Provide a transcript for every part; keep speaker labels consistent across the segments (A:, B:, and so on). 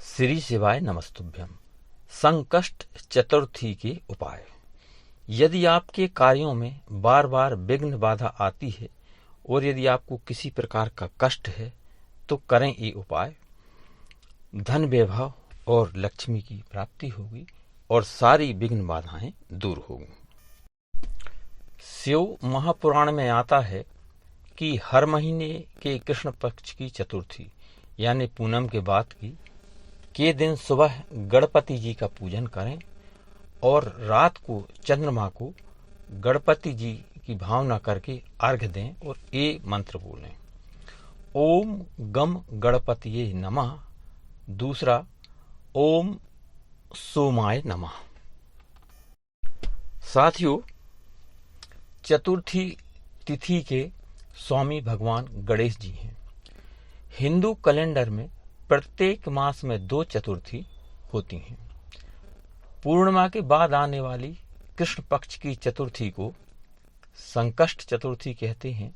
A: श्री शिवाय नमस्तुभ्यम। संकष्ट चतुर्थी के उपाय। यदि आपके कार्यों में बार बार विघ्न बाधा आती है और यदि आपको किसी प्रकार का कष्ट है तो करें ये उपाय। धन वैभव और लक्ष्मी की प्राप्ति होगी और सारी विघ्न बाधाएं दूर होंगी। शिव महापुराण में आता है कि हर महीने के कृष्ण पक्ष की चतुर्थी यानी पूनम के बाद के दिन सुबह गणपति जी का पूजन करें और रात को चंद्रमा को गणपति जी की भावना करके अर्घ्य दें और ये मंत्र बोलें, ओम गम गणपतिये नमः। दूसरा, ओम सोमाय नमः। साथियों, चतुर्थी तिथि के स्वामी भगवान गणेश जी हैं। हिंदू कैलेंडर में प्रत्येक मास में 2 चतुर्थी होती हैं। पूर्णिमा के बाद आने वाली कृष्ण पक्ष की चतुर्थी को संकष्ट चतुर्थी कहते हैं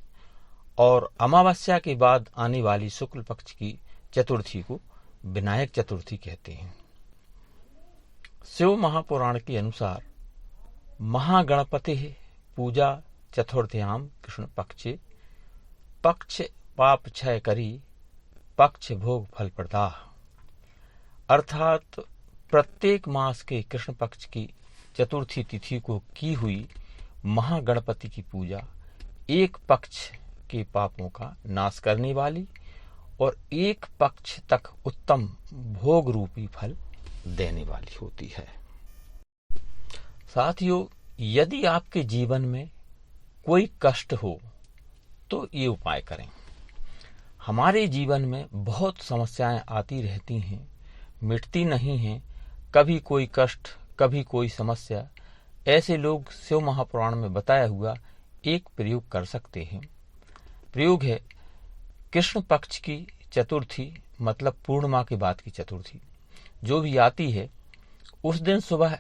A: और अमावस्या के बाद आने वाली शुक्ल पक्ष की चतुर्थी को विनायक चतुर्थी कहते हैं। शिव महापुराण के अनुसार महागणपति पूजा चतुर्थ्याम कृष्ण पक्षे पक्ष पाप क्षय करी पक्ष भोग फल प्रदाह। अर्थात प्रत्येक मास के कृष्ण पक्ष की चतुर्थी तिथि को की हुई महागणपति की पूजा एक पक्ष के पापों का नाश करने वाली और एक पक्ष तक उत्तम भोग रूपी फल देने वाली होती है। साथियों, यदि आपके जीवन में कोई कष्ट हो तो ये उपाय करें। हमारे जीवन में बहुत समस्याएं आती रहती हैं, मिटती नहीं हैं। कभी कोई कष्ट, कभी कोई समस्या। ऐसे लोग शिव महापुराण में बताया हुआ एक प्रयोग कर सकते हैं। प्रयोग है कृष्ण पक्ष की चतुर्थी मतलब पूर्णिमा के बाद की चतुर्थी जो भी आती है, उस दिन सुबह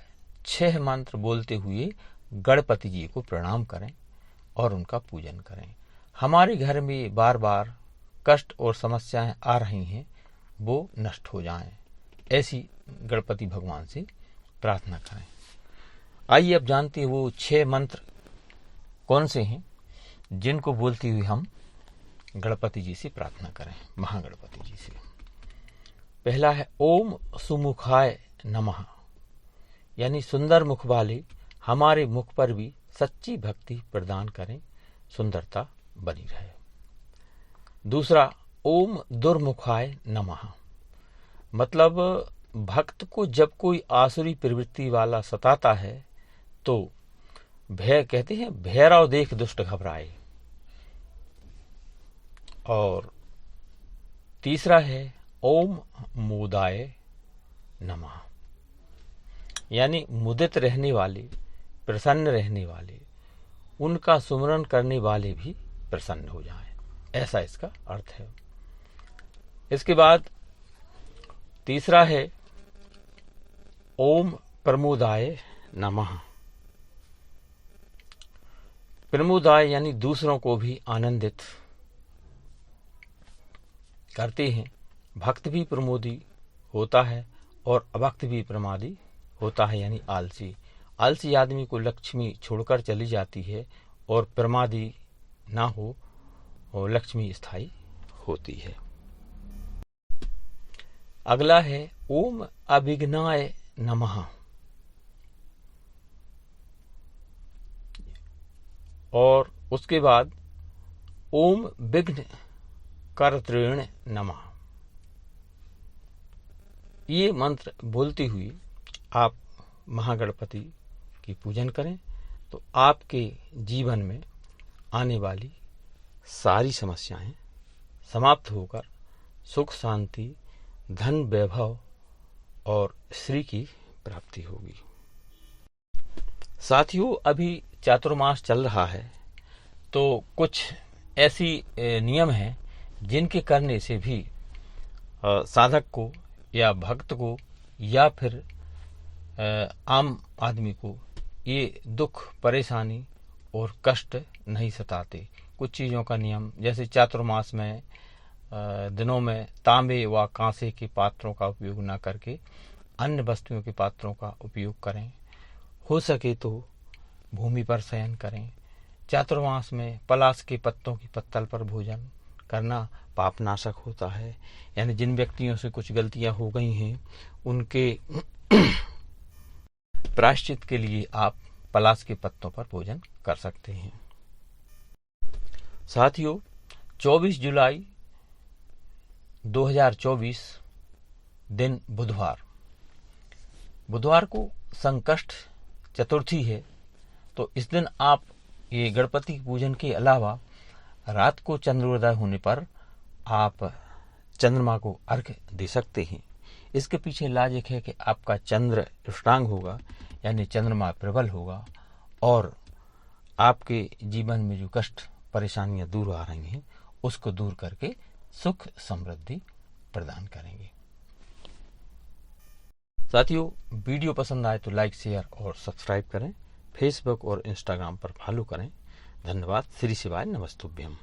A: 6 मंत्र बोलते हुए गणपति जी को प्रणाम करें और उनका पूजन करें। हमारे घर में बार बार कष्ट और समस्याएं आ रही हैं, वो नष्ट हो जाएं। ऐसी गणपति भगवान से प्रार्थना करें। आइए अब जानते हैं वो 6 मंत्र कौन से हैं जिनको बोलते हुए हम गणपति जी से प्रार्थना करें, महागणपति जी से। पहला है ओम सुमुखाय नमः, यानी सुंदर मुख वाले हमारे मुख पर भी सच्ची भक्ति प्रदान करें, सुंदरता बनी रहे। दूसरा, ओम दुर्मुखाय नमः, मतलब भक्त को जब कोई आसुरी प्रवृत्ति वाला सताता है तो भय कहते हैं, भैरव देख दुष्ट घबराए। और तीसरा है ओम मुदाय नमः, यानी मुदित रहने वाले, प्रसन्न रहने वाले, उनका सुमरन करने वाले भी प्रसन्न हो जाएं, ऐसा इसका अर्थ है। इसके बाद तीसरा है ओम प्रमोदाय नमः। प्रमोदाय यानी दूसरों को भी आनंदित करते हैं। भक्त भी प्रमोदी होता है और अभक्त भी प्रमादी होता है, यानी आलसी। आलसी आदमी को लक्ष्मी छोड़कर चली जाती है और प्रमादी ना हो और लक्ष्मी स्थायी होती है। अगला है ओम अभिघ्नाय नमः, और उसके बाद ओम विघ्न कर्तृण नमः। ये मंत्र बोलते हुए आप महागणपति की पूजन करें तो आपके जीवन में आने वाली सारी समस्याएं समाप्त होकर सुख शांति, धन वैभव और श्री की प्राप्ति होगी। साथियों, अभी चातुर्मास चल रहा है तो कुछ ऐसी नियम हैं जिनके करने से भी साधक को या भक्त को या फिर आम आदमी को ये दुख, परेशानी और कष्ट नहीं सताते। कुछ चीज़ों का नियम, जैसे चातुर्मास में दिनों में तांबे व कांसे के पात्रों का उपयोग न करके अन्य वस्तुओं के पात्रों का उपयोग करें। हो सके तो भूमि पर शयन करें। चातुर्मास में पलाश के पत्तों की पत्तल पर भोजन करना पापनाशक होता है। यानी जिन व्यक्तियों से कुछ गलतियां हो गई हैं उनके प्रायश्चित के लिए आप पलाश के पत्तों पर भोजन कर सकते हैं। साथियों, 24 जुलाई 2024 दिन बुधवार को संकष्ट चतुर्थी है। तो इस दिन आप ये गणपति पूजन के अलावा रात को चंद्रोदय होने पर आप चंद्रमा को अर्घ्य दे सकते हैं। इसके पीछे लॉजिक है कि आपका चंद्र स्ट्रांग होगा, यानी चंद्रमा प्रबल होगा और आपके जीवन में जो कष्ट परेशानियां दूर आ रही हैं उसको दूर करके सुख समृद्धि प्रदान करेंगे। साथियों, वीडियो पसंद आए तो लाइक, शेयर और सब्सक्राइब करें। फेसबुक और इंस्टाग्राम पर फॉलो करें। धन्यवाद। श्री शिवाय नमस्तुभ्यम।